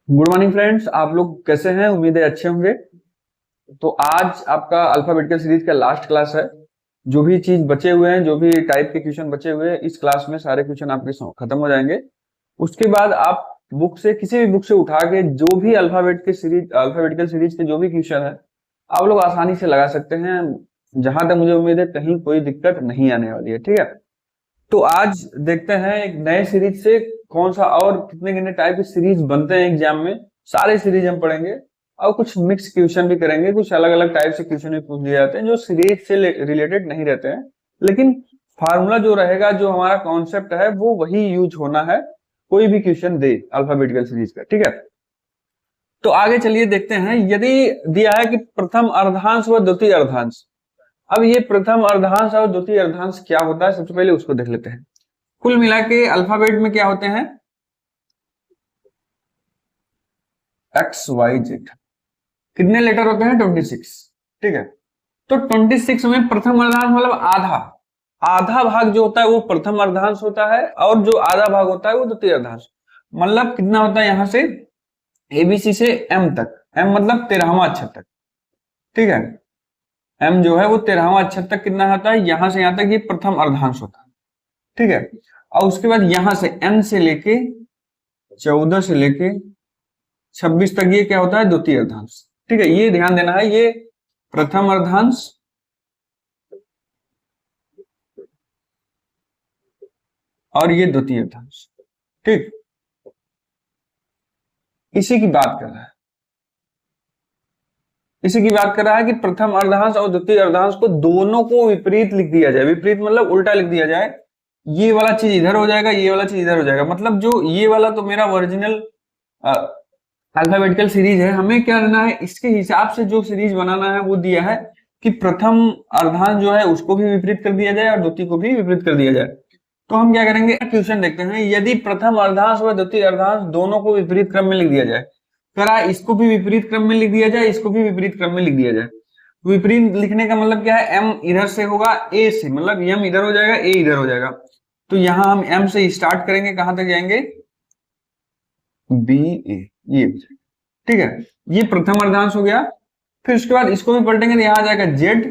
Good morning friends, आप लोग कैसे हैं? उम्मीद है अच्छे होंगे। तो आज आपका अल्फाबेटिकल सीरीज का लास्ट क्लास है। जो भी चीज बचे हुए हैं, जो भी टाइप के क्वेश्चन बचे हुए हैं, इस क्लास में सारे क्वेश्चन आपके खत्म हो जाएंगे। उसके बाद आप बुक से, किसी भी बुक से उठा के जो भी अल्फाबेटिकल सीरीज के जो भी क्वेश्चन है, आप लोग आसानी से लगा सकते हैं। जहां तक मुझे उम्मीद है कहीं कोई दिक्कत नहीं आने वाली है। ठीक है, तो आज देखते हैं एक नए सीरीज से कौन सा और कितने कितने टाइप के सीरीज बनते हैं एग्जाम में। सारे सीरीज हम पढ़ेंगे और कुछ मिक्स क्वेश्चन भी करेंगे। कुछ अलग अलग टाइप से क्वेश्चन भी पूछ लिए जाते हैं जो सीरीज से रिलेटेड नहीं रहते हैं, लेकिन फार्मूला जो रहेगा, जो हमारा कॉन्सेप्ट है, वो वही यूज होना है कोई भी क्वेश्चन दे अल्फाबेटिकल सीरीज का। ठीक है, तो आगे चलिए देखते हैं। यदि दिया है कि प्रथम अर्धांश व द्वितीय अर्धांश, अब ये प्रथम अर्धांश और द्वितीय अर्धांश क्या होता है, सबसे पहले उसको देख लेते हैं। कुल मिला के अल्फाबेट में क्या होते हैं? X Y Z. कितने लेटर होते हैं? 26। ठीक है, तो 26 में प्रथम अर्धांश मतलब आधा, आधा भाग जो होता है वो प्रथम अर्धांश होता है, और जो आधा भाग होता है वो द्वितीय अर्धांश। मतलब कितना होता है? यहां से एबीसी से एम तक, एम मतलब 13वां अक्षर तक। ठीक है, एम जो है वो 13वां अक्षर तक कितना होता है? यहां से यहां तक ये प्रथम अर्धांश होता है। ठीक है, और उसके बाद यहां से एन से लेके 14 से लेके 26 तक ये क्या होता है? द्वितीय अर्धांश। ठीक है, ये ध्यान देना है, ये प्रथम अर्धांश और ये द्वितीय अर्धांश। ठीक, इसी की बात कर रहा है, इसी की बात कर रहा है कि प्रथम अर्धांश और द्वितीय अर्धांश को दोनों को विपरीत लिख दिया जाए। विपरीत मतलब उल्टा लिख दिया जाए। ये वाला चीज इधर हो जाएगा, ये वाला चीज इधर हो जाएगा। मतलब जो ये वाला तो मेरा ओरिजिनल अल्फाबेटिकल सीरीज है, हमें क्या करना है, इसके हिसाब से जो सीरीज बनाना है वो दिया है कि प्रथम अर्धांश जो है उसको भी विपरीत कर दिया जाए और द्वितीय को भी विपरीत कर दिया जाए। तो हम क्या करेंगे, क्वेश्चन देखते हैं। यदि प्रथम अर्धांश व द्वितीय अर्धांश दोनों को विपरीत क्रम में लिख दिया जाए, करा इसको भी विपरीत क्रम में लिख दिया जाए, इसको भी विपरीत क्रम में लिख दिया जाए। विपरीत लिखने का मतलब क्या है? एम इधर से होगा ए से, मतलब एम इधर हो जाएगा, ए इधर हो जाएगा। तो यहां हम एम से स्टार्ट करेंगे, कहां तक जाएंगे? बी ए, ये हो जाएगा। ठीक है, ये प्रथम अर्धांश हो गया। फिर उसके बाद इसको भी पलटेंगे तो यहां आ जाएगा जेड,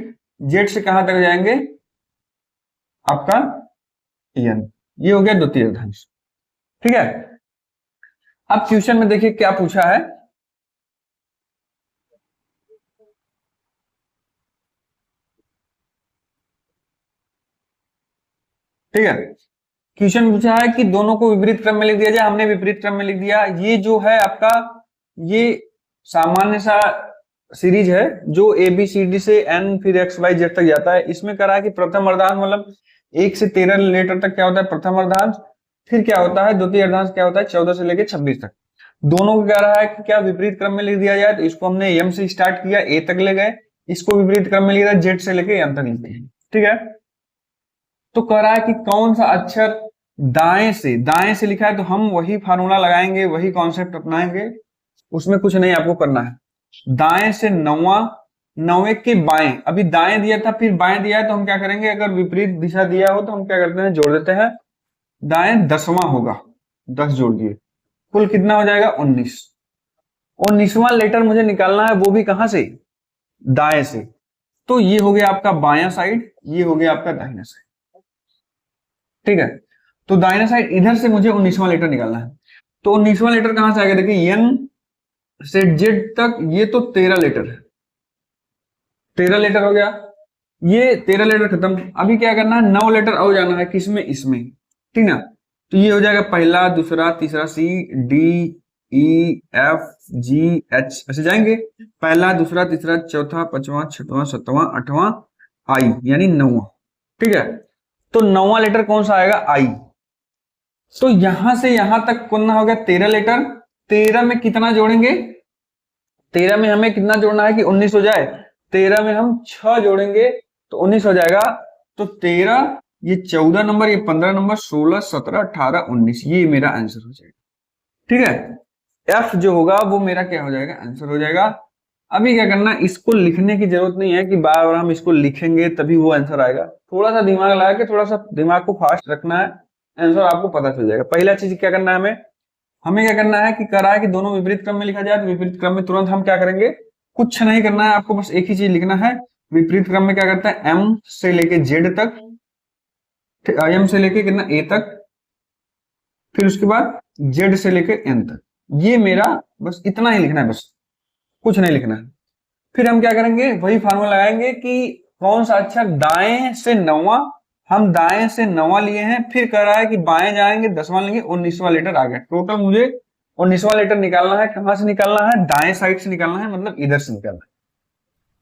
जेड से कहां तक जाएंगे? आपका एन, ये हो गया द्वितीय अर्धांश। ठीक है, अब क्वेश्चन में देखिए क्या पूछा है। ठीक है, क्वेश्चन पूछा है कि दोनों को विपरीत क्रम में लिख दिया जाए। हमने विपरीत क्रम में लिख दिया। ये जो है आपका, ये सामान्य सा सीरीज है जो ए बी सी डी से एन फिर एक्स वाई जेड तक जाता है। इसमें करा है कि प्रथम अर्धांश मतलब 1 से 13 लेटर तक क्या होता है? प्रथम अर्धांश। फिर क्या होता है? द्वितीय अर्धांश क्या होता है? 14 से लेकर 26 तक। दोनों को कह रहा है कि क्या विपरीत क्रम में लिख दिया जाए। तो इसको हमने एम से स्टार्ट किया, ए तक ले गए। इसको विपरीत क्रम में लिख दिया, जेड से लेकर एन तक लिख दिया। ठीक है, तो कह रहा है कि कौन सा अक्षर दाएं से लिखा है, तो हम वही फार्मूला लगाएंगे, वही कॉन्सेप्ट अपनाएंगे। उसमें कुछ नहीं आपको करना है। दाएं से नौवां, नौवे के बाएं, अभी दाएं दिया था फिर बाएं दिया है, तो हम क्या करेंगे? अगर विपरीत दिशा दिया हो तो हम क्या करते हैं? जोड़ देते हैं। दाएं 10वां होगा, 10 जोड़ दिए, कुल कितना हो जाएगा? 19। 19वां लेटर मुझे निकालना है, वो भी कहां से? दाएं से। तो ये हो गया आपका बायां साइड, ये हो गया आपका दाहिना साइड। ठीक है, तो दाहिना साइड इधर से मुझे 19वां लेटर निकालना है। तो 19वां लेटर कहां से आएगा? देखिए एन से जेड तक ये तो 13 लेटर है, 13 लेटर हो गया। ये 13 लेटर खत्म। अभी क्या करना है? 9 लेटर और जाना है, किसमें? इसमें। ठीक ना, तो ये हो जाएगा पहला, दूसरा, तीसरा, C D E F G H, ऐसे जाएंगे। पहला, दूसरा, तीसरा, चौथा, पांचवा, छठवां, सातवां, आठवां, आई यानी 9वां। ठीक है, तो 9वां लेटर कौन सा आएगा? आई। तो यहां से यहां तक कितना हो गया? 13 लेटर। 13 में कितना जोड़ेंगे? 13 में हमें कितना जोड़ना है कि 19 हो जाए? 13 में हम 6 जोड़ेंगे तो 19 हो जाएगा। तो 13, ये 14 नंबर, ये 15 नंबर, 16, 17, 18, 19, ये मेरा आंसर हो जाएगा। ठीक है, एफ जो होगा वो मेरा क्या हो जाएगा? आंसर हो जाएगा। अभी क्या करना, इसको लिखने की जरूरत नहीं है कि बार बार हम इसको लिखेंगे तभी वो आंसर आएगा। थोड़ा सा दिमाग लगा के, थोड़ा सा दिमाग को फास्ट रखना है, आंसर आपको पता चल जाएगा। पहला चीज क्या करना है हमें? हमें क्या करना है कि करा है कि दोनों विपरीत क्रम में लिखा जाए, तो विपरीत क्रम में तुरंत हम क्या करेंगे, कुछ नहीं करना है आपको, बस एक ही चीज लिखना है। विपरीत क्रम में क्या करता है, एम से लेके जेड तक, एम से लेके कितना ए तक, फिर उसके बाद जेड से लेके एन तक। ये मेरा बस इतना ही लिखना है, बस कुछ नहीं लिखना है। फिर हम क्या करेंगे, वही फार्मूला लगाएंगे कि कौन सा अक्षर दाएं से नौवां, हम दाएं से नौवां लिए हैं, फिर कह रहा है कि बाएं जाएंगे 10वां लेंगे, 19वां लेटर आ गया। टोटल मुझे 19वां लेटर निकालना है। कहां से निकालना है, दाएं साइड से निकालना है, मतलब इधर से निकालना है।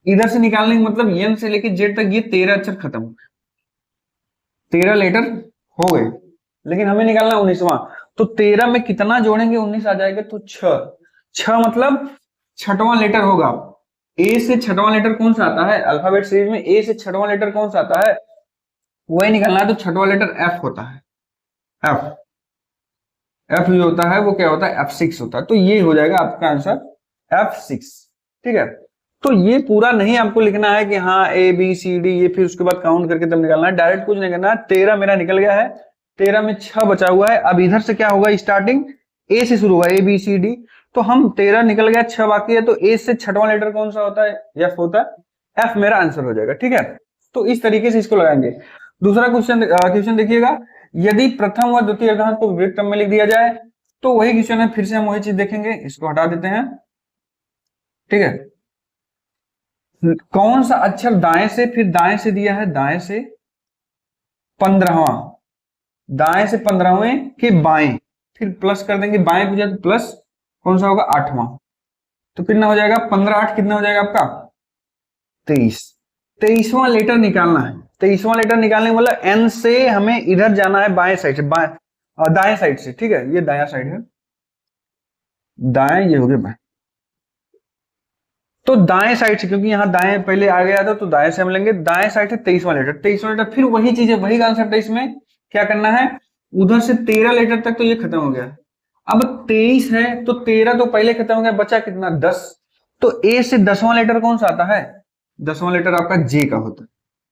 इधर से निकालने का मतलब एन से लेके जेड तक ये 13 अक्षर खत्म हो गए, 13 लेटर हो गए, लेकिन हमें निकालना है 19वां। तो 13 में कितना जोड़ेंगे, 19 आ जाएगा, तो 6 मतलब छठवां लेटर होगा। ए से छठवां लेटर कौन सा आता है अल्फाबेट सीरीज में, ए से छठवां लेटर कौन सा आता है, वही निकालना है। तो छठवां लेटर एफ होता है, एफ। एफ जो होता है वो क्या होता है, F6 होता है। तो ये हो जाएगा आपका आंसर F6। ठीक है, तो ये पूरा नहीं आपको लिखना है कि हाँ ए बी सी डी, ये फिर उसके बाद काउंट करके तब निकालना है, डायरेक्ट कुछ नहीं करना है। 13 मेरा निकल गया है, 13 में 6 बचा हुआ है। अब इधर से क्या होगा, स्टार्टिंग ए से शुरू हुआ, ए बी सी डी, तो हम 13 निकल गया, 6 बाकी है, तो ए से छठवां लेटर कौन सा होता है, एफ होता है। एफ मेरा आंसर हो जाएगा। ठीक है, तो इस तरीके से इसको लगाएंगे। दूसरा क्वेश्चन देखिएगा, यदि प्रथम व द्वितीय अर्धांश को विपरीत क्रम में लिख दिया जाए, तो वही क्वेश्चन है, फिर से हम वही चीज देखेंगे, इसको हटा देते हैं। ठीक है, कौन सा अक्षर दाएं से, फिर दाएं से दिया है, दाएं से 15वां, दाएं से 15वें के बाएं, फिर प्लस कर देंगे, बाएं पूछा तो प्लस कौन सा होगा, 8वां। तो कितना हो जाएगा, 15 8 कितना हो जाएगा आपका 23। 23वां लेटर निकालना है। 23वां लेटर निकालने का मतलब एन से हमें इधर जाना है, बाएं साइड से, दाएं साइड से। ठीक है, ये दाया साइड है, दाएं ये हो गया बाएं। तो दाएं साइड से, क्योंकि यहाँ दाएं पहले आ गया था, तो दाएं से हम लेंगे, दाएं साइड से 23वां लेटर, 23वां लेटर, फिर वही चीज है, वही कॉन्सेप्ट है। इसमें क्या करना है, उधर से 13 लेटर तक तो ये खत्म हो गया। अब 23 है, तो 13 तो पहले खत्म हो गया, बचा कितना 10। तो ए से 10वां लेटर कौन सा आता है, 10वां लेटर आपका जे का होता है,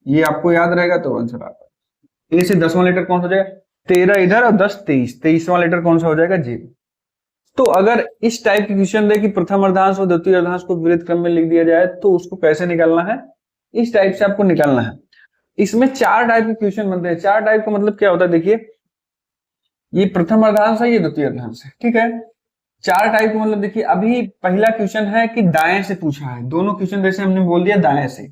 ये आपको याद रहेगा तो आंसर आता है। ए से 10वां लेटर कौन सा हो जाएगा, 13 इधर और 10 23, 23वां लेटर कौन सा हो जाएगा, जे। तो अगर इस टाइप की क्वेश्चन दे कि प्रथम अर्धांश और द्वितीय अर्धांश को विपरीत क्रम में लिख दिया जाए, तो उसको कैसे निकालना है, इस टाइप से आपको निकालना है। इसमें 4 टाइप के क्वेश्चन बनते हैं। 4 टाइप का मतलब क्या होता है, देखिए ये प्रथम अर्धांश है, ये द्वितीय अर्धांश है। ठीक है, 4 टाइप का मतलब देखिए, अभी पहला क्वेश्चन है कि दाएं से पूछा है, दोनों क्वेश्चन जैसे हमने बोल दिया दाएं से,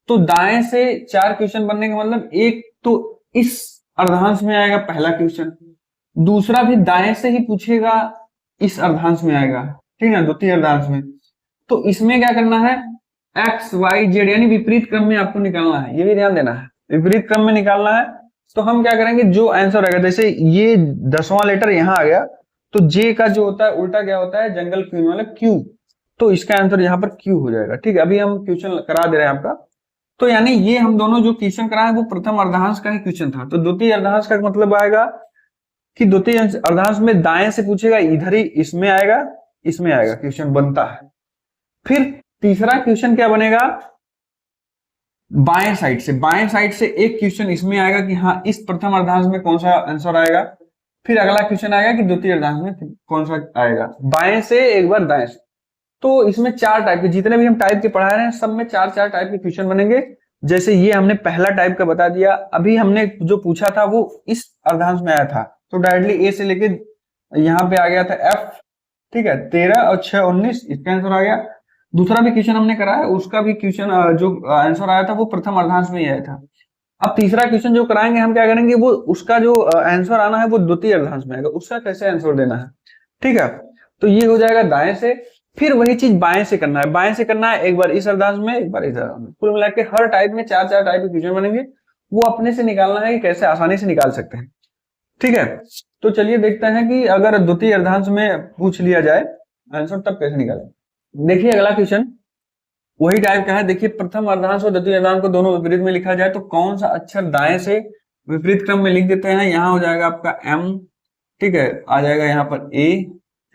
तो दाएं से 4 क्वेश्चन बनने का मतलब एक तो इस अर्धांश में आएगा पहला क्वेश्चन, दूसरा भी दाएं से ही पूछेगा, इस अर्धांश में आएगा। ठीक है, द्वितीय अर्धांश में। तो इसमें क्या करना है, एक्स वाई जेड यानी विपरीत क्रम में आपको निकालना है, ये भी ध्यान देना है, विपरीत क्रम में निकालना है। तो हम क्या करेंगे, जो आंसर आएगा, जैसे ये 10वां लेटर यहां आ गया, तो जे का जो होता है उल्टा क्या होता है, जंगल क्वीन वाला क्यू, तो इसका आंसर यहाँ पर क्यू हो जाएगा। ठीक है, अभी हम क्वेश्चन करा दे रहे हैं आपका। तो यानी ये हम दोनों जो क्वेश्चन कराए वो प्रथम अर्धांश का ही क्वेश्चन था। तो द्वितीय अर्धांश का मतलब आएगा कि द्वितीय अर्धांश में दाएं से पूछेगा, इधर ही इसमें आएगा, इसमें आएगा, क्वेश्चन बनता है। फिर तीसरा क्वेश्चन क्या बनेगा, बाएं साइड से, बाएं साइड से एक क्वेश्चन इसमें आएगा कि हाँ इस प्रथम अर्धांश में कौन सा आंसर आएगा। फिर अगला क्वेश्चन आएगा कि द्वितीय अर्धांश में कौन सा आएगा, बाएं से एक बार दाएं से। तो इसमें 4 टाइप के, जितने भी हम टाइप के पढ़ा रहे हैं सब में 4 टाइप के क्वेश्चन बनेंगे। जैसे ये हमने पहला टाइप का बता दिया, अभी हमने जो पूछा था वो इस अर्धांश में आया था, तो डायरेक्टली ए से लेके यहाँ पे आ गया था एफ। ठीक है, 13 और 6 19, इसका आंसर आ गया। दूसरा भी क्वेश्चन हमने कराया, उसका भी क्वेश्चन जो आंसर आया था वो प्रथम अर्धांश में ही आया था। अब तीसरा क्वेश्चन जो कराएंगे हम क्या करेंगे, वो उसका जो आंसर आना है वो द्वितीय अर्धांश में आएगा, उसका कैसे आंसर देना है। ठीक है, तो ये हो जाएगा दाएं से। फिर वही चीज बाएं से करना है, बाएं से करना है, एक बार इस अर्धांश में, एक बार इस अर्धांश में। कुल मिला के हर टाइप में 4 टाइप के क्वेश्चन बनेंगे, वो अपने से निकालना है कि कैसे आसानी से निकाल सकते हैं। ठीक है, तो चलिए देखते हैं कि अगर द्वितीय अर्धांश में पूछ लिया जाए आंसर तब कैसे निकालें। देखिए अगला क्वेश्चन वही टाइप का है। देखिए प्रथम अर्धांश और द्वितीय अर्धांश को दोनों विपरीत में लिखा जाए तो कौन सा अक्षर दाएं से विपरीत क्रम में लिख देते हैं। यहाँ हो जाएगा आपका एम, ठीक है, आ जाएगा यहाँ पर ए,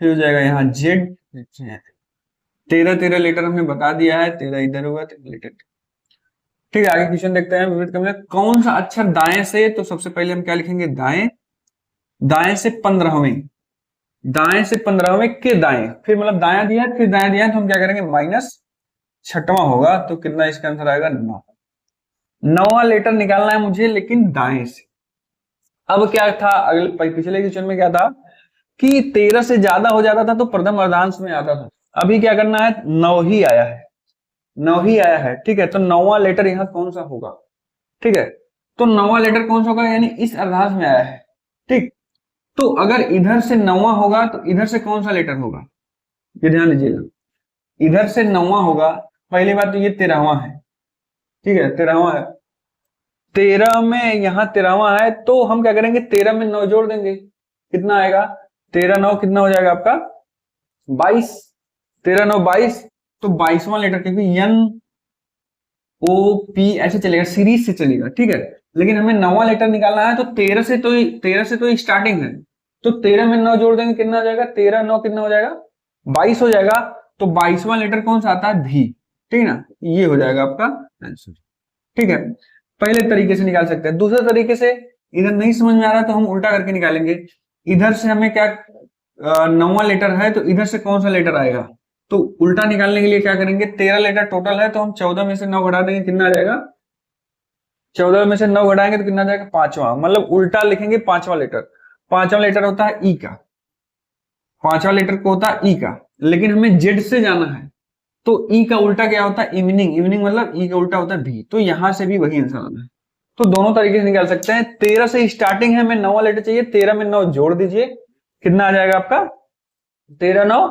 फिर हो जाएगा यहाँ जेड। 13 लेटर हमने बता दिया है, 13 इधर होगा, 13 लेटर। ठीक है, आगे क्वेश्चन देखते हैं। विपरीत क्रम में कौन सा अक्षर दाएं से, तो सबसे पहले हम क्या लिखेंगे, दाएं, दाएं से 15वें, दाएं से 15वें के दाएं, फिर मतलब दाया दिया है फिर दाया दिया है, तो हम क्या करेंगे माइनस छठवां होगा, तो कितना इसका आंसर आएगा 9। 9वां लेटर निकालना है मुझे लेकिन दाएं से। अब क्या था अगले पिछले क्वेश्चन में क्या था कि 13 से ज्यादा हो जाता था तो प्रथम अर्धांश में आता था। अभी क्या करना है 9 ही आया है, 9 ही आया है, ठीक है। तो 9वां लेटर यहाँ कौन सा होगा, ठीक है। तो 9वां लेटर कौन सा होगा, यानी इस अर्धांश में आया है, ठीक। तो अगर इधर से 9वां होगा तो इधर से कौन सा लेटर होगा, ये ध्यान दीजिएगा। इधर से 9वां होगा, पहली बात तो ये 13वां है, ठीक है 13वां है। 13 में यहाँ 13वां है तो हम क्या करेंगे 13 में 9 जोड़ देंगे, कितना आएगा 13 9 कितना हो जाएगा आपका 22। 13 9 22, तो 22वां लेटर, क्योंकि एन ओ पी ऐसे चलेगा, सीरीज से चलेगा, ठीक है। लेकिन हमें 9वां लेटर निकालना है तो 13 से तो स्टार्टिंग है, तो 13 में 9 जोड़ देंगे, कितना हो जाएगा 13 9 कितना हो जाएगा 22 हो जाएगा। तो 22वां लेटर कौन सा आता है भी, ठीक है ना, ये हो जाएगा आपका आंसर, ठीक है। पहले तरीके से निकाल सकते हैं। दूसरे तरीके से इधर नहीं समझ में आ रहा तो हम उल्टा करके निकालेंगे। इधर से हमें क्या 9वां लेटर है तो इधर से कौन सा लेटर आएगा, तो उल्टा निकालने के लिए क्या करेंगे 13 लेटर टोटल है, तो हम 14 में से 9 घटा देंगे, कितना आ जाएगा 14 में से 9 घटाएंगे तो कितना आ जाएगा 5वां, मतलब उल्टा लिखेंगे 5वां लेटर। 5वां लेटर होता है ई का, 5वां लेटर को होता है ई का, लेकिन हमें जेड से जाना है तो ई का उल्टा क्या होता है इवनिंग, इवनिंग मतलब ई का उल्टा होता है भी, तो यहां से भी वही आंसर आना है। तो दोनों तरीके से निकाल सकते हैं। 13 से स्टार्टिंग है, हमें 9वां लेटर चाहिए, 13 में 9 जोड़ दीजिए, कितना आ जाएगा आपका 13 9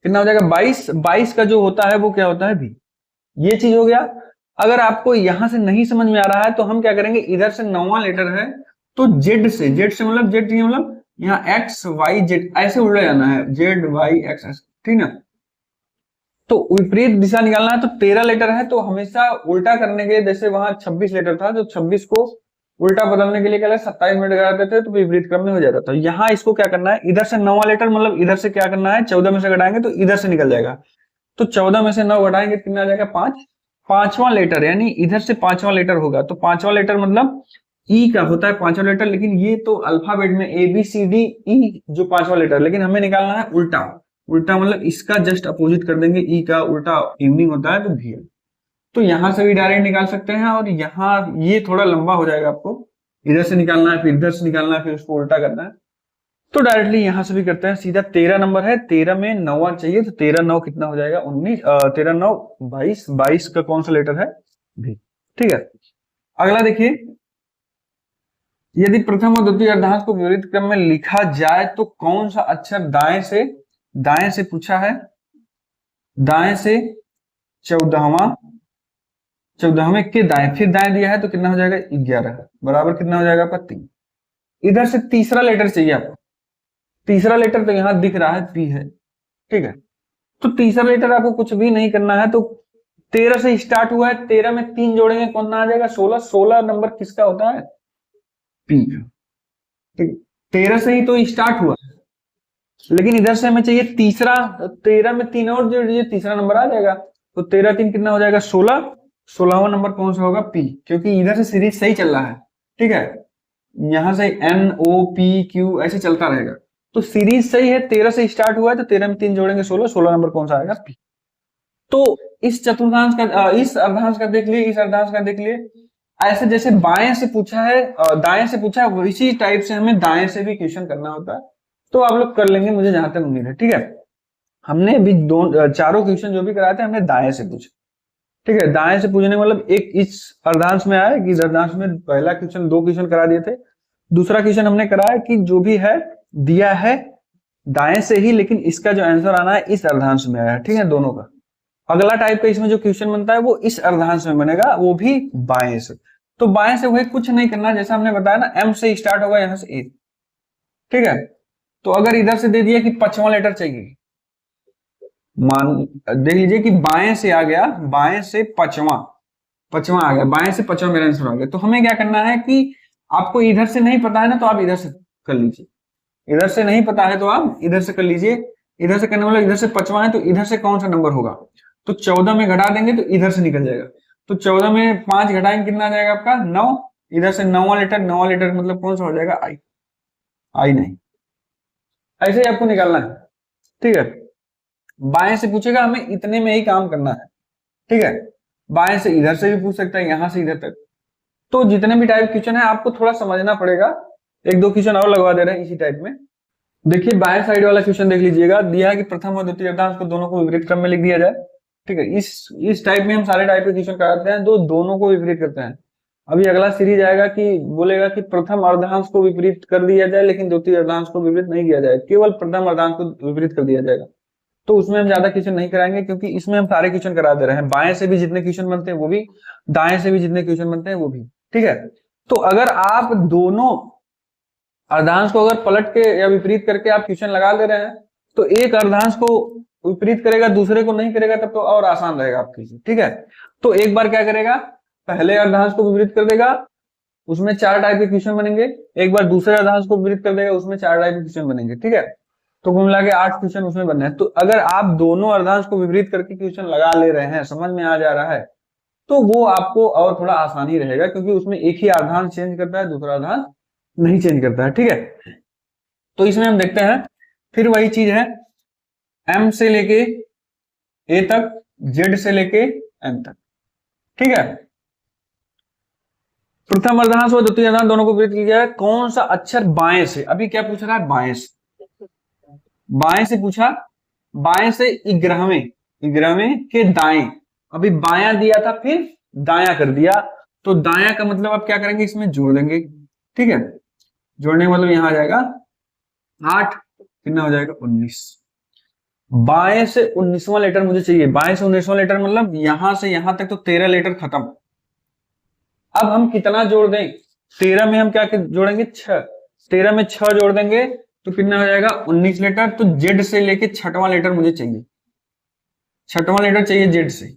कितना हो जाएगा 22। 22 का जो होता है वो क्या होता है भी, ये चीज हो गया। अगर आपको यहां से नहीं समझ में आ रहा है तो हम क्या करेंगे, इधर से 9वां लेटर है तो जेड से मतलब जेड मतलब यहाँ एक्स वाई जेड ऐसे उल्टा जाना है, जेड वाई एक्स, ठीक ना। तो विपरीत दिशा निकालना है, तो 13 लेटर है तो हमेशा उल्टा करने के लिए, जैसे वहां 26 लेटर था तो 26 को उल्टा बदलने के लिए क्या 27 मिनट लगाते थे तो विपरीत क्रम में हो जाता था। यहाँ इसको क्या करना है, इधर से 9वां लेटर मतलब इधर से क्या करना है 14 में से घटाएंगे तो इधर से निकल जाएगा, तो 14 में से 9 घटाएंगे कितना आ जाएगा 5। 5वां लेटर यानी इधर से 5वां लेटर होगा, तो 5वां लेटर मतलब ई का होता है 5वां लेटर, लेकिन ये तो अल्फाबेट में ए बी सी डी ई जो 5वां लेटर, लेकिन हमें निकालना है उल्टा। उल्टा मतलब इसका जस्ट अपोजिट कर देंगे, ई का उल्टा इवनिंग होता है तो भी है। तो यहां से भी डायरेक्ट निकाल सकते हैं, और यहाँ ये थोड़ा लंबा हो जाएगा, आपको इधर से निकालना है फिर इधर से निकालना है फिर उसको उल्टा करना है, तो डायरेक्टली यहां से भी करते हैं सीधा। 13 नंबर है, 13 में 9वां चाहिए, तो 13 9 कितना हो जाएगा 19, 13 9 22, 22 का कौन सा लेटर है भी, ठीक है। अगला देखिए, यदि प्रथम और द्वितीय अर्धांश को विपरीत क्रम में लिखा जाए तो कौन सा अक्षर दाएं से पूछा है, दाएं से 14वें के दाएं, फिर दाएं दिया है तो कितना हो जाएगा 11 बराबर कितना हो जाएगा आपका 3। इधर से तीसरा लेटर चाहिए आपको, तीसरा लेटर तो यहां दिख रहा है पी है, ठीक है। तो तीसरा लेटर आपको कुछ भी नहीं करना है, तो 13 से स्टार्ट हुआ है, 13 में 3 जोड़ेंगे कौन आ जाएगा 16। 16 नंबर किसका होता है पी का, ठीक है। 13 से ही तो स्टार्ट हुआ है, लेकिन इधर से हमें चाहिए तीसरा, 13 में 3 और जोड़ दीजिए तीसरा नंबर आ जाएगा, तो 13 3 कितना हो जाएगा 16। 16वां नंबर कौन सा होगा पी, क्योंकि इधर से सीरीज सही चल रहा है, ठीक है। यहां से एन ओ पी क्यू ऐसे चलता रहेगा, तो सीरीज सही है, 13 से स्टार्ट हुआ है तो 13 में 3 जोड़ेंगे 16, 16 नंबर कौन सा आएगा पी। तो इस चतुर्थांश का इस अर्धांश का देख लिए, इस अर्धांश का देख लिए, ऐसे जैसे बाएं से पूछा है दाएं से पूछा है, इसी टाइप से हमें दाएं से भी क्वेश्चन करना होता है, तो आप लोग कर लेंगे मुझे जहां तक उम्मीद है, ठीक है। हमने भी चारों क्वेश्चन जो भी कराए थे हमने दाएं से पूछे, ठीक है। दाएं से पूछने मतलब एक इस अर्धांश में आया कि इस अर्धांश में पहला क्वेश्चन 2 क्वेश्चन करा दिए थे, दूसरा क्वेश्चन हमने कराया कि जो भी है दिया है दाएं से ही, लेकिन इसका जो आंसर आना है इस अर्धांश में आया, ठीक है दोनों का। अगला टाइप का इसमें जो क्वेश्चन बनता है वो इस अर्धांश में बनेगा, वो भी बाएं से। तो बाएं से वही कुछ नहीं करना, जैसा हमने बताया ना एम से स्टार्ट होगा यहां से ए, ठीक है। तो अगर इधर से दे दिया कि 5वां लेटर चाहिए, मान देख लीजिए कि बाएं से आ गया, बाएं से 5वां आ गया, बाएं से 5वां मेरा आंसर आ गया, तो हमें क्या करना है कि आपको इधर से नहीं पता है ना तो आप इधर से कर लीजिए, इधर से नहीं पता है तो आप इधर से कर लीजिए। इधर से करने वाला इधर से 5वां है तो इधर से कौन सा नंबर होगा, तो 14 में घटा देंगे तो इधर से निकल जाएगा, तो 14 में 5 घटाएंगे कितना आ जाएगा आपका 9। इधर से 9वां लेटर मतलब कौन सा हो जाएगा आई, आई नहीं, ऐसे ही आपको निकालना है, ठीक है। बाएं से पूछेगा हमें इतने में ही काम करना है, ठीक है। बाएं से इधर से भी पूछ सकता है, यहां से इधर तक। तो जितने भी टाइप क्वेश्चन है आपको थोड़ा समझना पड़ेगा। एक दो क्वेश्चन और लगवा दे रहे हैं इसी टाइप में। देखिए बाएं साइड वाला क्वेश्चन देख लीजिएगा, दिया है कि प्रथम और द्वितीय अर्धांश को दोनों को विपरीत क्रम में लिख दिया जाए, ठीक है। इस टाइप में हम सारे टाइप के क्वेश्चन कराते हैं, दोनों को विपरीत करते हैं। अभी अगला सीरीज आएगा कि बोलेगा कि प्रथम अर्धांश को विपरीत कर दिया जाए लेकिन द्वितीय अर्धांश को विपरीत नहीं किया जाए, केवल प्रथम अर्धांश को विपरीत कर दिया जाएगा। तो उसमें हम ज्यादा क्वेश्चन नहीं कराएंगे क्योंकि इसमें हम सारे क्वेश्चन करा दे रहे हैं, बाएं से भी जितने क्वेश्चन बनते हैं वो भी, दाएं से भी जितने क्वेश्चन बनते हैं वो भी, ठीक है। तो अगर आप दोनों अर्धांश को अगर पलट के या विपरीत करके आप क्वेश्चन लगा दे रहे हैं तो एक अर्धांश को विपरीत करेगा दूसरे को नहीं करेगा, तब तो और आसान रहेगा आपके लिए, ठीक है। तो एक बार क्या करेगा, पहले अर्धांश को विपरीत कर देगा, उसमें 4 टाइप के क्वेश्चन बनेंगे। एक बार दूसरे अर्धांश को विपरीत कर देगा, उसमें 4 टाइप के क्वेश्चन बनेंगे, ठीक है। तो कुल मिला के 8 क्वेश्चन उसमें बनना है। तो अगर आप दोनों अर्धांश को विपरीत करके क्वेश्चन लगा ले रहे हैं, समझ में आ जा रहा है, तो वो आपको और थोड़ा आसानी रहेगा क्योंकि उसमें एक ही अर्धांश चेंज करता है, दूसरा अर्धांश नहीं चेंज करता है, ठीक है। तो इसमें हम देखते हैं फिर वही चीज है, M से लेके A तक, Z से लेके M तक, ठीक है। प्रथम अर्धांश और द्वितीय अर्धांश दोनों को विपरीत किया है, कौन सा अक्षर बाएं से, अभी क्या पूछ रहा है, बाएं से, बाएं से पूछा, बाएं से 11वें के दाएं, अभी बायां दिया था फिर दाया कर दिया, तो दाया का मतलब आप क्या करेंगे, इसमें जोड़ देंगे, ठीक है। जोड़ने का मतलब यहां आ जाएगा 8, कितना हो जाएगा 19। बाएं से 19वां लेटर मुझे चाहिए, बाएं से 19वां लेटर मतलब यहां से यहां तक तो 13 लेटर खत्म। अब हम कितना जोड़ दें, 13 में हम क्या जोड़ेंगे, 6, 13 में 6 जोड़ देंगे तो कितना हो जाएगा 19 लेटर। तो जेड से लेके 6वां लेटर मुझे चाहिए, 6वां लेटर चाहिए जेड से,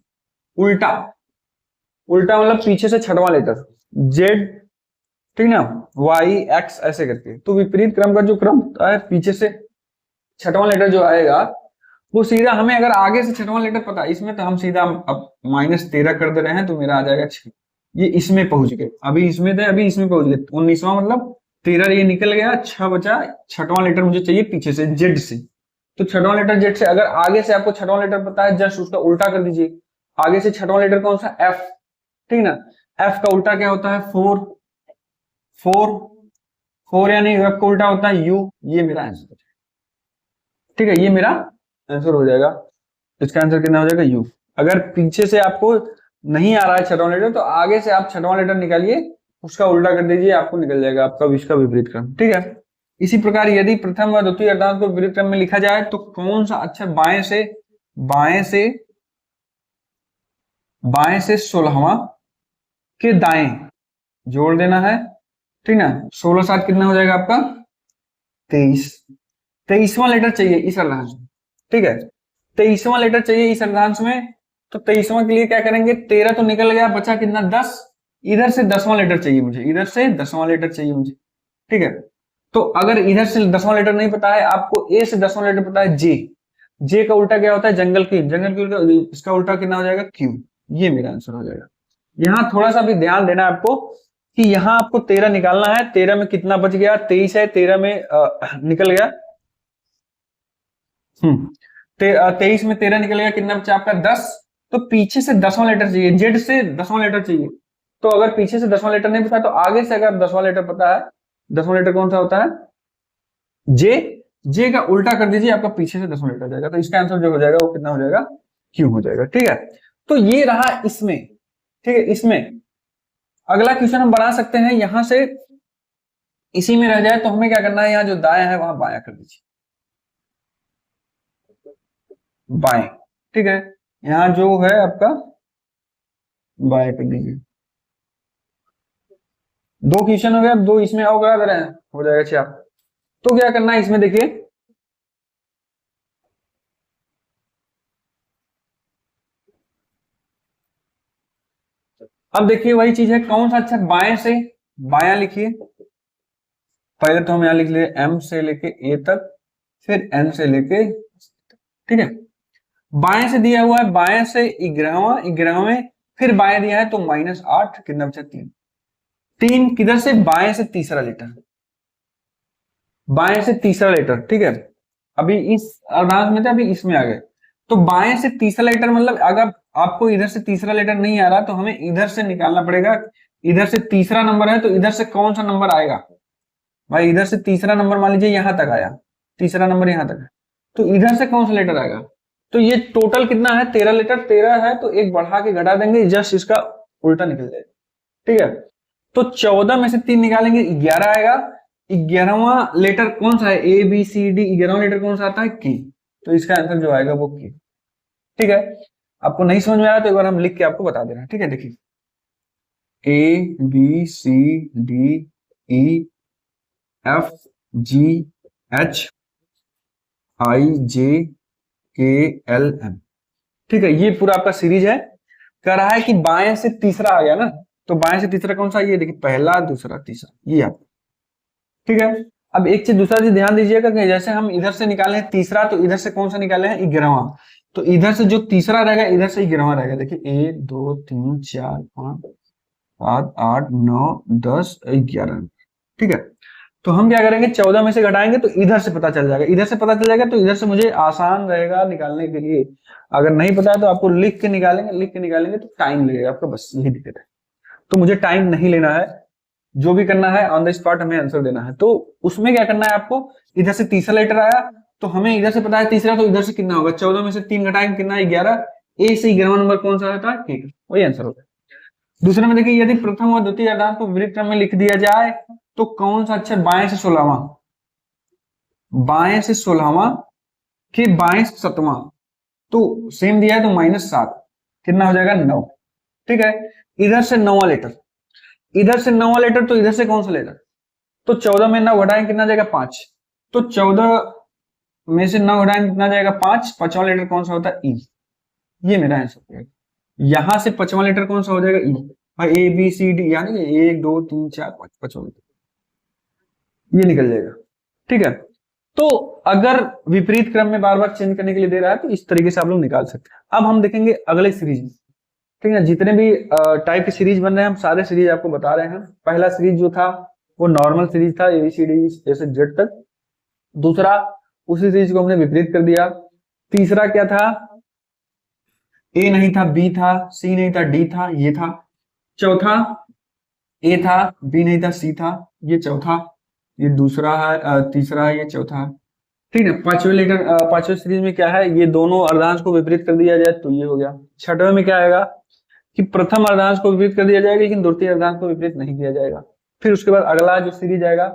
उल्टा मतलब पीछे से 6वां लेटर जेड, ठीक ना, वाई एक्स ऐसे करके। तो विपरीत क्रम का जो क्रम होता है, पीछे से 6वां लेटर जो आएगा वो सीधा, हमें अगर आगे से 6वां लेटर पता है इसमें तो हम सीधा अब -13 कर दे रहे हैं तो मेरा आ जाएगा 6। ये इसमें पहुंच गए, अभी इसमें थे अभी इसमें पहुंच गए, 19वां मतलब 13 ये निकल गया, 6 बचा, 6वां लेटर मुझे चाहिए पीछे से जेड से। तो 6वां लेटर जेड से, अगर आगे से आपको 6वां लेटर पता है जस्ट उसका उल्टा कर दीजिए। आगे से 6वां लेटर कौन सा, एफ, ठीक ना। एफ का उल्टा क्या होता है, 4 यानी एफ का उल्टा होता है यू। ये मेरा आंसर, ठीक है, ये मेरा आंसर हो जाएगा। इसका आंसर कितना हो जाएगा, यू। अगर पीछे से आपको नहीं आ रहा है 6वां लेटर तो आगे से आप 6वां लेटर निकालिए, उसका उल्टा कर दीजिए, आपको निकल जाएगा आपका इसका विपरीत क्रम, ठीक है। इसी प्रकार यदि प्रथम व द्वितीय अर्धांश को विपरीत क्रम में लिखा जाए तो कौन सा अक्षर बाएं से 16वां के दाएं जोड़ देना है, ठीक ना। 16 7 कितना हो जाएगा आपका 23। 23वां लेटर चाहिए इस अर्धांश में, ठीक है। 23वां लेटर चाहिए इस अर्धांश में, तो 23वां के लिए क्या करेंगे, 13 तो निकल गया, बचा कितना 10, इधर से 10वां लेटर चाहिए मुझे, इधर से 10वां लेटर चाहिए मुझे, ठीक है। तो अगर इधर से 10वां लेटर नहीं पता है आपको, ए से 10वां लेटर पता है जे का उल्टा क्या होता है, जंगल की इसका उल्टा कितना हो जाएगा, क्यू। ये मेरा आंसर हो जाएगा। यहां थोड़ा सा भी ध्यान देना है आपको कि यहां आपको 13 निकालना है, 13 में कितना बच गया, 23 है, 13 में निकल गया, 23 में 13 निकल गया, कितना बचा आपका 10। तो पीछे से 10वां लेटर चाहिए, जेड से 10वां लेटर चाहिए। तो अगर पीछे से 10वां लेटर नहीं पता तो आगे से अगर 10वां लेटर पता है, 10वां लेटर कौन सा होता है, जे का उल्टा कर दीजिए, आपका पीछे से 10वां लेटर जाएगा। तो इसका आंसर जो हो जाएगा वो कितना हो जाएगा, क्यू हो जाएगा, ठीक है। तो ये रहा इसमें, ठीक है। इसमें अगला क्वेश्चन हम बना सकते हैं, यहां से इसी में रह जाए तो हमें क्या करना है, यहाँ जो दाया है वहां बाया कर दीजिए, बाएं, ठीक है। यहां जो है आपका बाएं कर दीजिए। 2 क्वेश्चन हो गए, अब 2 इसमें और करा दे रहे हैं, हो जाएगा 6। तो क्या करना है इसमें, देखिए अब देखिए वही चीज है, कौन सा अक्षर बाएं से बायां लिखिए। पहले तो हम यहां लिख लिए एम से लेके ए तक, फिर एन से लेके, ठीक है। बाएं से दिया हुआ है, बाएं से 11वें, फिर बाएं दिया है तो -8, कितना बचा 3। 3 किधर से, बाएं से तीसरा लेटर, बाएं से तीसरा लेटर, ठीक है। अभी इस अर्धांश में थे, अभी इसमें आ गए। तो बाएं से तीसरा लेटर मतलब अगर आपको इधर से तीसरा लेटर नहीं आ रहा तो हमें इधर से निकालना पड़ेगा। इधर से तीसरा नंबर है तो इधर से कौन सा नंबर आएगा भाई, इधर से तीसरा नंबर मान लीजिए यहां तक आया, तीसरा नंबर यहां तक है, तो इधर से कौन सा लेटर आएगा। तो ये टोटल कितना है, 13 लेटर, 13 है तो एक बढ़ा के घटा देंगे, जस्ट इसका उल्टा निकल जाएगा। ठीक है, तो 14 में से 3 निकालेंगे 11 आएगा। 11वां लेटर कौन सा है, ए बी सी डी, 11वां लेटर कौन सा आता है, की। तो इसका आंसर जो आएगा वो की। ठीक है, आपको नहीं समझ में आया तो एक बार हम लिख के आपको बता दे रहे हैं। ठीक है, देखिए A B C D E F G H I J K L M. ठीक है, ये पूरा आपका सीरीज है। कह रहा है कि बाएं से तीसरा आ गया ना, तो बाएं से तीसरा कौन सा, ये देखिए पहला दूसरा तीसरा, ये आप। ठीक है, अब एक चीज दूसरा चीज ध्यान दीजिएगा कि जैसे हम इधर से निकाले हैं तीसरा, तो इधर से कौन सा निकाले हैं, 11वां। तो इधर से जो तीसरा रहेगा इधर से 11वां रहेगा। देखिए 1 2 3 4 5 7 8 9 10 11। ठीक है, तो हम क्या करेंगे, 14 में से घटाएंगे तो इधर से पता चल जाएगा, इधर से पता चल जाएगा तो इधर से मुझे आसान रहेगा निकालने के लिए। अगर नहीं पता है तो आपको लिख के निकालेंगे, लिख के निकालेंगे तो टाइम लगेगा आपका, बस यही दिक्कत है। तो मुझे टाइम नहीं लेना है, जो भी करना है ऑन द स्पॉट हमें आंसर देना है। तो उसमें क्या करना है आपको, इधर से तीसरा लेटर आया तो हमें इधर से पता है तीसरा, तो इधर से कितना होगा, 14 में से 3 घटाएंगे कितना है, 11। ए से 11वां नंबर कौन सा होता है, ठीक है, वही आंसर होगा। दूसरे में देखिए, यदि प्रथम और द्वितीय अर्धांश को विपरीत क्रम में लिख दिया जाए तो कौन सा अक्षर बाएं से 16वां, बाएं से 16वां के बाएं से 7वां, तो सेम दिया है तो -7, कितना हो जाएगा 9। ठीक है, इधर से 9वां लेटर, इधर से 9वां लेटर, तो इधर से कौन सा लेटर, तो 14 में 9 घटाएंगे कितना जाएगा 5, तो 14 में से 9 घटाएंगे कितना जाएगा 5, 5वां लेटर कौन सा होता है, ई। ये मेरा आंसर है। यहां से 5वां लेटर कौन सा हो जाएगा, ई। भाई ए बी सी डी यानी 1 2 3 4 5, 5वां लेटर ये निकल जाएगा। ठीक है, तो अगर विपरीत क्रम में बार बार चेंज करने के लिए दे रहा है तो इस तरीके से आप लोग निकाल सकते हैं। अब हम देखेंगे अगले सीरीज। ठीक है, जितने भी टाइप के सीरीज बन रहे हैं हम सारे सीरीज आपको बता रहे हैं। पहला सीरीज जो था वो नॉर्मल सीरीज था, एबीसीडी से जेड तक। दूसरा, उसी सीरीज को हमने विपरीत कर दिया। तीसरा क्या था, ए नहीं था बी था, सी नहीं था डी था, ये था। चौथा, ए था बी नहीं था सी था, ये चौथा, ये दूसरा है, तीसरा है, ये चौथा है। ठीक है, पांचवें सीरीज में क्या है, ये दोनों अर्धांश को विपरीत कर दिया जाए तो ये हो गया। छठवें में क्या आएगा कि प्रथम अर्धांश को विपरीत कर दिया जाएगा लेकिन द्वितीय अर्धांश को विपरीत नहीं किया जाएगा। फिर उसके बाद अगला जो सीरीज आएगा,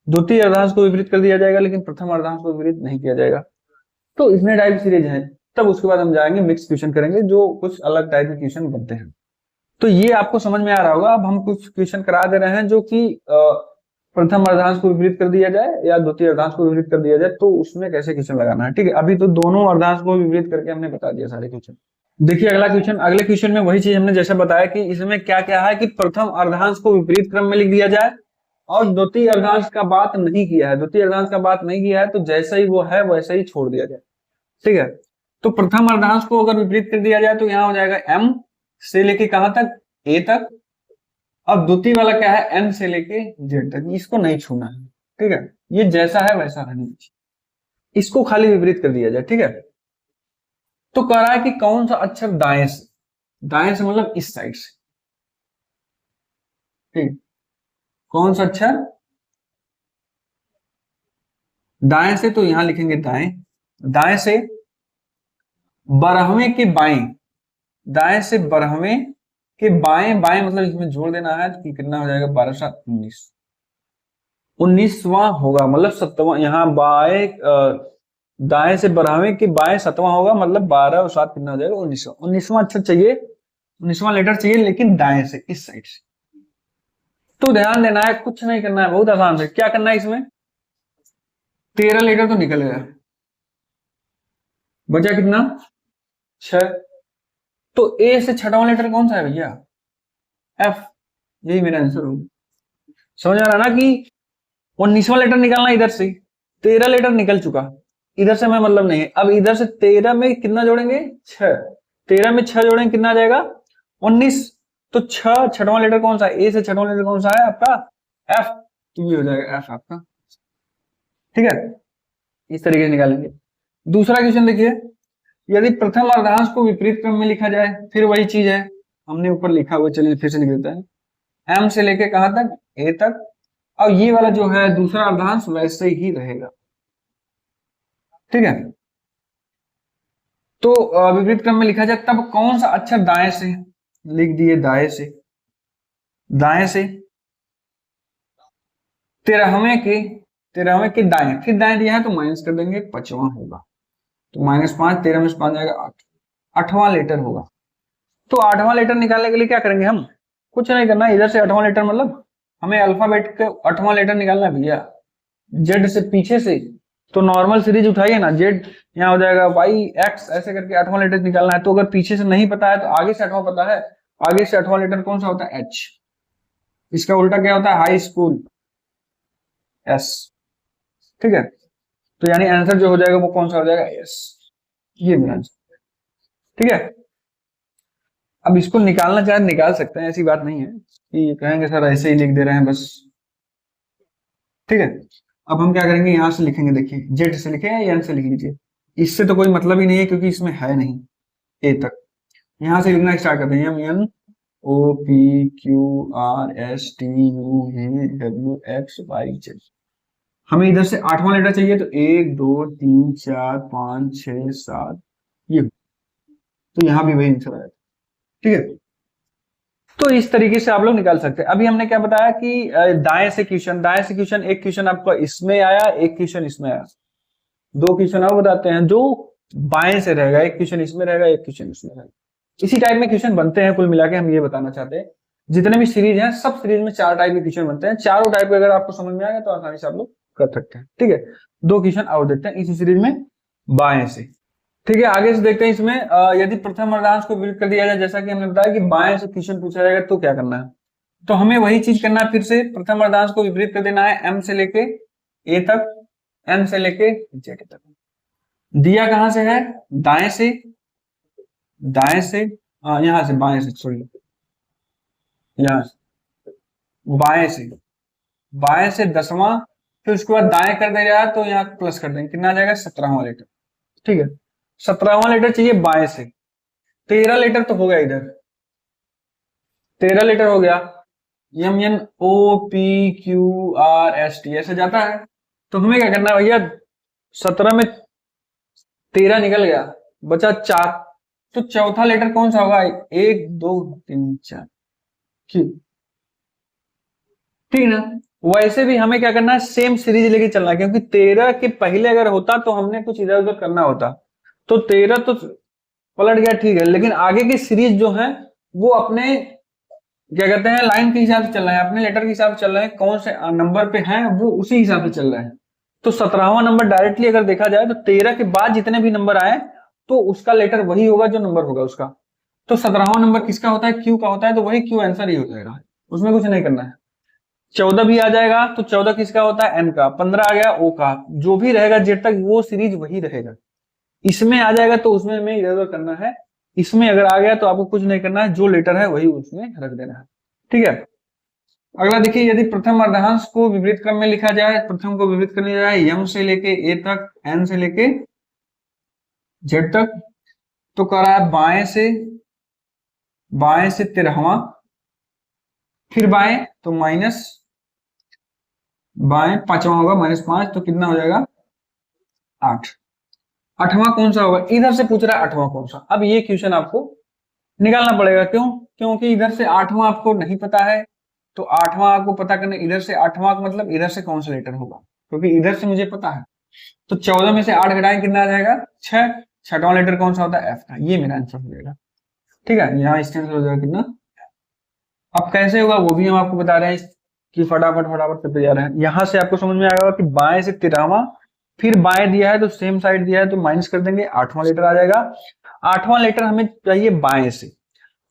द्वितीय अर्धांश को विपरीत कर दिया जाएगा लेकिन प्रथम अर्धांश को विपरीत नहीं किया जाएगा। तो इतने टाइप सीरीज है। तब उसके बाद हम जाएंगे मिक्स क्वेश्चन करेंगे, जो कुछ अलग टाइप के क्वेश्चन बनते हैं। तो ये आपको समझ में आ रहा होगा। अब हम कुछ क्वेश्चन करा दे रहे हैं जो कि प्रथम अर्धांश को विपरीत कर दिया जाए या द्वितीय अर्धांश को विपरीत कर दिया जाए, तो उसमें कैसे क्वेश्चन लगाना है। ठीक है, अभी तो दोनों अर्धांश को विपरीत करके हमने बता दिया सारे क्वेश्चन। देखिए अगला क्वेश्चन, अगले क्वेश्चन में वही चीज हमने जैसा बताया कि इसमें क्या क्या है कि प्रथम अर्धांश को विपरीत क्रम में लिख दिया जाए और द्वितीय अर्धांश का बात नहीं किया है, द्वितीय अर्धांश का बात नहीं किया है तो जैसा ही वो है वैसा ही छोड़ दिया जाए। ठीक है, तो प्रथम अर्धांश को अगर विपरीत कर दिया जाए तो यहाँ हो जाएगा एम से लेके कहां तक, ए तक। अब द्वितीय वाला क्या है, एन से लेके जेड तक, इसको नहीं छूना है। ठीक है, ये जैसा है वैसा रहना चाहिए, इसको खाली विपरीत कर दिया जाए। ठीक है, तो कह रहा है कि कौन सा अक्षर दाएं से, दाएं से मतलब इस साइड से। ठीक, कौन सा अक्षर दाएं से, तो यहां लिखेंगे दाएं। दाएं से बारहवें के बाएं, दाएं से बारहवें के बाएं, बाएं मतलब इसमें जोड़ देना है तो कितना हो जाएगा, 12 7 19, 19वां होगा मतलब 7वां। यहाँ बाएं दाएं से बारहवें के बाएं 7वां होगा मतलब 12 और 7 कितना हो जाएगा, 19वां। 19वां अक्षर चाहिए, 19वां लेटर चाहिए लेकिन दाएं से, इस साइड से। तो ध्यान देना है, कुछ नहीं करना है, बहुत आसान है। क्या करना है इसमें, 13 लेटर तो निकल गया, बचा कितना 6। तो ए से छठवां लेटर कौन सा है भैया, एफ। यही मेरा आंसर होगा। समझ आ रहा ना कि 19वां लेटर निकालना इधर से, 13 लेटर निकल चुका, इधर से हमें मतलब नहीं है। अब इधर से 13 में कितना जोड़ेंगे, 6। 13 में 6 जोड़ेंगे कितना आ जाएगा, 19। तो 6 छठवां लेटर कौन सा है, ए से छठवां लेटर कौन सा है आपका, एफ। तो ये हो जाएगा एफ आपका। ठीक है, इस तरीके से निकालेंगे। दूसरा क्वेश्चन देखिए, यदि प्रथम अर्धांश को विपरीत क्रम में लिखा जाए, फिर वही चीज है, हमने ऊपर लिखा हुआ, चलिए फिर से लिख देता है। एम से लेके कहां तक, ए तक, और ये वाला जो है दूसरा अर्धांश वैसे ही रहेगा, ठीक है। तो विपरीत क्रम में लिखा जाए तब कौन सा अक्षर दाएं से, लिख दिए दाएं से, दाएं से तेरहवें के दाएं, फिर दाएं दिया है तो माइनस कर देंगे, पांचवा होगा, तो -5, 13 में से 5 जाएगा 8, आठवां लेटर होगा। तो आठवां लेटर निकालने के लिए क्या करेंगे हम, कुछ नहीं करना, इधर से आठवां लेटर मतलब हमें अल्फाबेट का आठवां लेटर निकालना है भैया, जेड से पीछे से, तो नॉर्मल सीरीज उठाइए ना, जेड यहाँ हो जाएगा, वाई एक्स ऐसे करके आठवां लेटर निकालना है। तो अगर पीछे से नहीं पता है तो आगे से आठवां पता है, आगे से आठवां लेटर कौन सा होता है, एच, इसका उल्टा क्या होता है, हाई स्कूल, एस, ठीक है। तो यानी आंसर जो हो जाएगा वो कौन सा हो जाएगा, एस, ये मेरा आंसर, ठीक है। अब इसको निकालना चाहे निकाल सकते हैं, ऐसी बात नहीं है कि कहेंगे सर ऐसे ही लिख दे रहे हैं बस, ठीक है। अब हम क्या करेंगे, यहां से लिखेंगे, देखिए जेड से लिखे या एन से लिख लीजिए, इससे तो कोई मतलब ही नहीं है क्योंकि इसमें है नहीं ए तक। यहां से लिखना स्टार्ट कर देंगे हम, N O P Q R S T U V W X Y Z. हमें इधर से आठवां लेटर चाहिए, तो 1 2 3 4 5 6 7, ये, तो यहां भी वही आंसर आएगा, ठीक है। तो इस तरीके से आप लोग निकाल सकते हैं। अभी हमने क्या बताया कि दाएं से क्वेश्चन, दाएं से क्वेश्चन, एक क्वेश्चन आपका इसमें आया, एक क्वेश्चन इसमें आया, दो क्वेश्चन और बताते हैं जो बाएं से रहेगा, एक क्वेश्चन इसमें रहेगा, एक क्वेश्चन इसमें रहेगा। इसी टाइप में क्वेश्चन बनते हैं, कुल मिला के हम ये बताना चाहते हैं। जितने भी सीरीज हैं सब सीरीज में 4 टाइप के क्वेश्चन बनते हैं, चारों टाइप के अगर आपको समझ में आ गया तो आसानी से आप लोग कर सकते हैं, ठीक है। दो क्वेश्चन और देखते हैं इसी सीरीज में बाएं से, ठीक है। आगे से देखते हैं इसमें, यदि प्रथम अर्धांश को विपरीत कर दिया जाए, जैसा कि हमने बताया कि बाएं से क्वेश्चन पूछा जाएगा तो क्या करना है, तो हमें वही चीज करना है, फिर से प्रथम अर्धांश को विपरीत कर देना है, एम से लेके ए तक, एन से लेके जेड तक। दिया कहां से है, दाएं से, दाएं से, यहां से बाएं से, सॉरी यहां से बाएं से, बाएं से 10वां, फिर उसके बाद दाएं कर दे रहा है तो यहाँ प्लस कर देंगे, कितना आ जाएगा 17वां लेटर, ठीक है। 17वां लेटर चाहिए बाएं से, 13 लेटर तो हो गया इधर, 13 लेटर हो गया, M N O P Q R S T ऐसे जाता है। तो हमें क्या करना है भैया, 17 में 13 निकल गया, बचा 4, तो चौथा लेटर कौन सा होगा, 1 2 3 4, क्यू, ठीक है ना। वैसे भी हमें क्या करना है, सेम सीरीज लेके चलना है, क्योंकि 13 के पहले अगर होता तो हमने कुछ इधर उधर करना होता, तो 13 तो पलट गया, ठीक है, लेकिन आगे की सीरीज जो है वो अपने क्या कहते हैं लाइन के हिसाब से चल रहा है, अपने लेटर के हिसाब से चल रहे हैं, कौन से नंबर पे हैं वो उसी हिसाब से चल रहा है। तो 17वां नंबर डायरेक्टली अगर देखा जाए तो 13 के बाद जितने भी नंबर आए तो उसका लेटर वही होगा जो नंबर होगा उसका। तो 17वां नंबर किसका होता है, क्यू का होता है, तो वही क्यू आंसर ही हो जाएगा, उसमें कुछ नहीं करना है। 14 भी आ जाएगा तो 14 किसका होता है, एन का, 15 आ गया ओ का, जो भी रहेगा जेड तक वो सीरीज वही रहेगा। इसमें आ जाएगा तो उसमें हमें इधर उधर करना है, इसमें अगर आ गया तो आपको कुछ नहीं करना है, जो लेटर है वही उसमें रख देना है, ठीक है। अगला देखिए, यदि प्रथम अर्धांश को विपरीत क्रम में लिखा जाए, प्रथम को विपरीत करने जाए, एम से लेके ए तक, एन से लेके जेड तक, तो कह रहा है बाएं से 13वां, फिर बाएं तो माइनस, बाएं 5वां होगा, -5, तो कितना हो जाएगा 8, 8वां कौन सा होगा, इधर से पूछ रहा है 8वां कौन सा। अब ये क्वेश्चन आपको निकालना पड़ेगा, क्यों, क्योंकि इधर से 8वां आपको नहीं पता है, तो 8वां आपको पता करने, इधर से 8वां मतलब इधर से कौन सा लेटर होगा, क्योंकि इधर से मुझे पता है। तो 14 में से 8 घटाएं कितना आ जाएगा 6, 6वां लेटर कौन सा होता है, एफ का, ये मेरा आंसर हो जाएगा, ठीक है। यहाँ इसका आंसर हो जाएगा कितना। अब कैसे होगा वो भी हम आपको बता रहे हैं कि फटाफट करते जा रहे हैं। यहां से आपको समझ में आएगा कि बाएं से 13वां, फिर बाएं दिया है तो सेम साइड दिया है तो माइनस कर देंगे, 8वां लेटर आ जाएगा। 8वां लेटर हमें चाहिए बाएं से,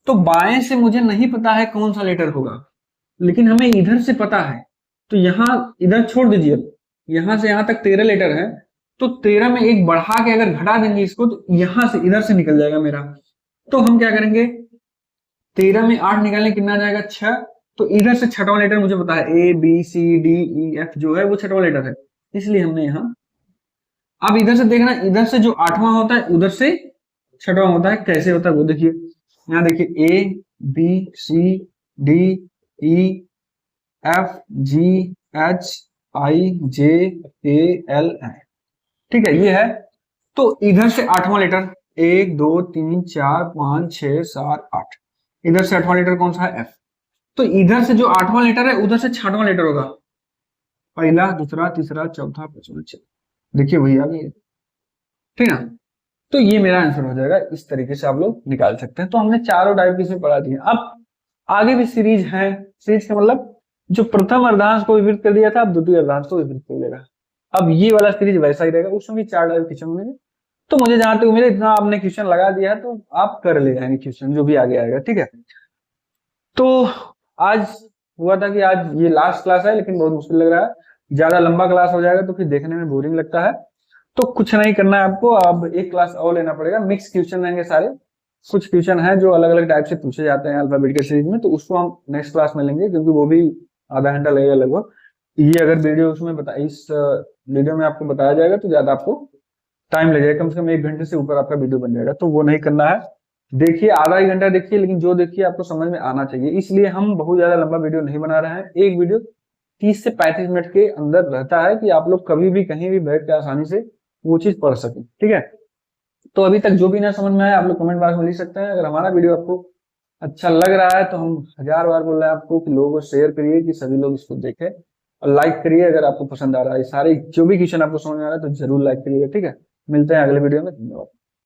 तो बाएं से मुझे नहीं पता है कौन सा लेटर होगा, लेकिन हमें इधर से पता है, तो यहां इधर छोड़ दीजिए, यहां से यहां तक 13 लेटर है, तो 13 में एक बढ़ा के अगर घटा देंगे इसको तो यहां से इधर से निकल जाएगा मेरा। तो हम क्या करेंगे, 13 में 8 निकालने कितना आ जाएगा 6, तो इधर से 6वां लेटर मुझे पता है, A B C D E F जो है वो 6वां लेटर है, इसलिए हमने यहाँ अब इधर से देखना, इधर से जो 8वां होता है उधर से 6वां होता है, कैसे होता है वो देखिए। यहाँ देखिए A B C D E F G H I J K L M, ठीक है ये है। तो इधर से 8वां लेटर 1 2 3 4 5 6 7 8, इधर से 8वां लेटर कौन सा है, एफ। तो इधर से जो 8वां लेटर है उधर से 6वां लेटर होगा, पहला दूसरा तीसरा चौथा पांचवा छठा, देखिए वही आ गई, ठीक ना। तो ये मेरा आंसर हो जाएगा, इस तरीके से आप लोग निकाल सकते हैं। तो हमने चारों टाइप की इसमें पढ़ा दिए। अब आगे भी सीरीज है, सीरीज का मतलब जो प्रथम अर्धांश को विवृत कर दिया था अब द्वितीय अर्धांश को विवृत कर देगा। अब ये वाला सीरीज वैसा ही रहेगा, उसमें भी 4 टाइप क्वेश्चन होंगे। तो मुझे जहां तक उम्मीद है इतना आपने क्वेश्चन लगा दिया है तो आप कर ले जाएंगे क्वेश्चन जो भी आगे आएगा, ठीक है। तो आज हुआ था कि आज ये लास्ट क्लास है, लेकिन बहुत मुश्किल लग रहा है, ज्यादा लंबा क्लास हो जाएगा तो फिर देखने में बोरिंग लगता है। तो कुछ नहीं करना है आपको, अब एक क्लास और लेना पड़ेगा, मिक्स क्वेश्चन रहेंगे सारे। कुछ क्वेश्चन है जो अलग अलग टाइप से पूछे जाते हैं अल्फाबेट के सीरीज में, तो उसको हम नेक्स्ट क्लास में लेंगे, क्योंकि वो भी आधा घंटा लगेगा लगभग। ये अगर वीडियो उसमें इस वीडियो में आपको बताया जाएगा तो ज्यादा आपको टाइम लग जाएगा, कम से कम 1 घंटे से ऊपर आपका वीडियो बन जाएगा, तो वो नहीं करना है। देखिए आधा ही घंटा देखिए, लेकिन जो देखिए आपको समझ में आना चाहिए, इसलिए हम बहुत ज्यादा लंबा वीडियो नहीं बना रहे हैं। एक वीडियो 30 से 35 मिनट के अंदर रहता है कि आप लोग कभी भी कहीं भी बैठ के आसानी से वो चीज पढ़ सकें, ठीक है। तो अभी तक जो भी ना समझ में आया आप लोग कमेंट बॉक्स में लिख सकते हैं। अगर हमारा वीडियो आपको अच्छा लग रहा है तो हम 1000 बार बोल रहे हैं आपको कि लोगों को शेयर करिए कि सभी लोग इसको देखें, और लाइक करिए अगर आपको पसंद आ रहा है। सारे जो भी क्वेश्चन आपको समझ में आ रहा है तो जरूर लाइक करिएगा, ठीक है। मिलते हैं अगले वीडियो में, धन्यवाद।